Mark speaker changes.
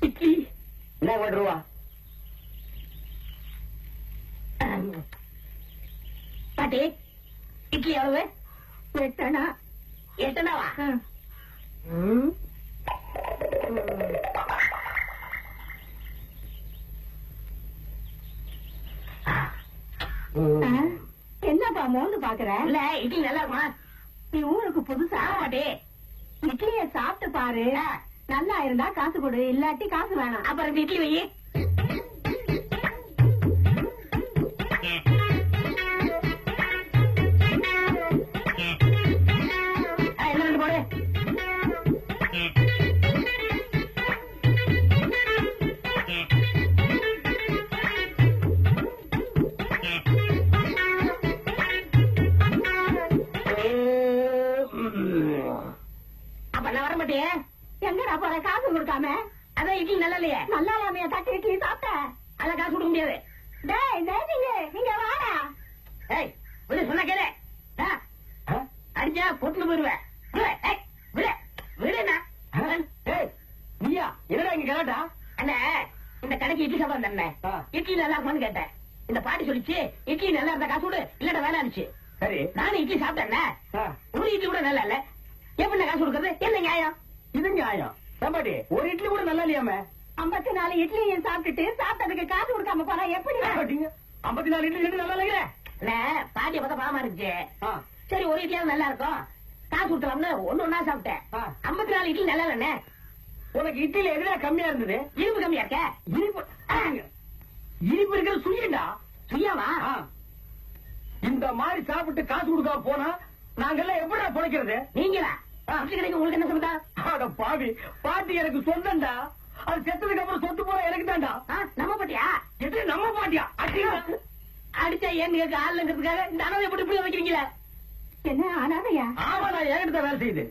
Speaker 1: இட்லி என்ன 1 ரூபா? பாட்டி இட்லி எவ்வளவு?
Speaker 2: 8 அணா.
Speaker 1: 8 அணாவா?
Speaker 2: என்னப்பா மோந்து பாக்குற?
Speaker 1: இல்ல இட்லி நல்லா இருக்குமா?
Speaker 2: நீ ஊருக்கு புதுசா?
Speaker 1: பாட்டி
Speaker 2: இட்லிய சாப்பிட்டு பாரு, நல்லா இருந்தா காசு கொடு, இல்லாட்டி காசு வேணாம்.
Speaker 1: அப்புறம் 2 இட்லி வை. என்ன 2 போடு. அப்ப நான் வர மாட்டேன்.
Speaker 2: எங்கடா போற காசு கொடுக்காம?
Speaker 1: அதான் இட்லி நல்லா இல்லையே.
Speaker 2: நல்லா இல்லாமையா தட்டு இட்லி சாப்பிட்ட?
Speaker 1: அதான் காசு கொடுக்க முடியாது.
Speaker 2: டேய் நீங்க வாடா.
Speaker 1: ஏய் விடு, சொன்னா கேளு. அடிச்சா பொட்டுன்னு போயிருவேன். விடுண்ணா.
Speaker 3: நீயா என்னடா இங்க கலாட்டா?
Speaker 1: அண்ணே இந்த கடைக்கு இட்லி சாப்பிட வந்தேன். இட்லி நல்லா இருக்குமான்னு கேட்டேன். இந்த பாட்டி சொல்லிச்சு இட்லி நல்லா இருந்தா காசு விடு, இல்லடா வேணாச்சு.
Speaker 3: சரி
Speaker 1: நானும் இட்லி சாப்பிட்டேன். ஒரு இட்லி கூட நல்லா இல்ல. எப்படி காசு கொடுக்கறது? என்ன நியாயம்
Speaker 3: இது? நியாயம் சம்பாடி. ஒரு இட்லி கூட நல்லா இல்லையாமே.
Speaker 2: 54 இட்லியும் சாப்பிட்டுட்டு சாப்பிட்டதுக்கு காசு கொடுக்காம போறா எப்படி?
Speaker 3: 54 இட்லி நல்லா இல்லைங்க.
Speaker 1: அண்ணே பாட்டியை பார்த்தா பாவமா இருந்துச்சு. சரி ஒரு இட்லியாவது நல்லா இருக்கும், காசு கொடுக்கலாம்னு ஒண்ணு சாப்பிட்டேன். 54 இட்லி நல்லா இல்லண்ணே.
Speaker 3: உனக்கு இட்லியில எதுனா கம்மியா இருந்தது?
Speaker 1: இனிப்பு கம்மியா இருக்க?
Speaker 3: இனிப்பு இருக்கிறது சுயண்டா.
Speaker 1: சுயாவா?
Speaker 3: இந்த மாதிரி சாப்பிட்டு காசு கொடுக்காம போனா நாங்கெல்லாம் எப்படா பிழைக்கிறது?
Speaker 1: நீங்களா? கிடைக்கும் உங்களுக்கு என்ன சொந்தா?
Speaker 3: அட பாவி, பாட்டி எனக்கு சொந்தம்டா. அது செத்ததுக்கு அப்புறம் சொத்து போற எனக்கு தான்டா.
Speaker 1: நம்ம பாட்டியா?
Speaker 3: எது நம்ம பாட்டியா?
Speaker 1: அடிச்சா ஏன்னு கேட்க ஆளுங்கிறதுக்காக இந்த அனாதை எப்படி இப்படி வைக்கிறீங்களா?
Speaker 2: என்ன அனாதையா?
Speaker 3: ஆமா, நான் என்கிட்ட வேலை செய்யுது.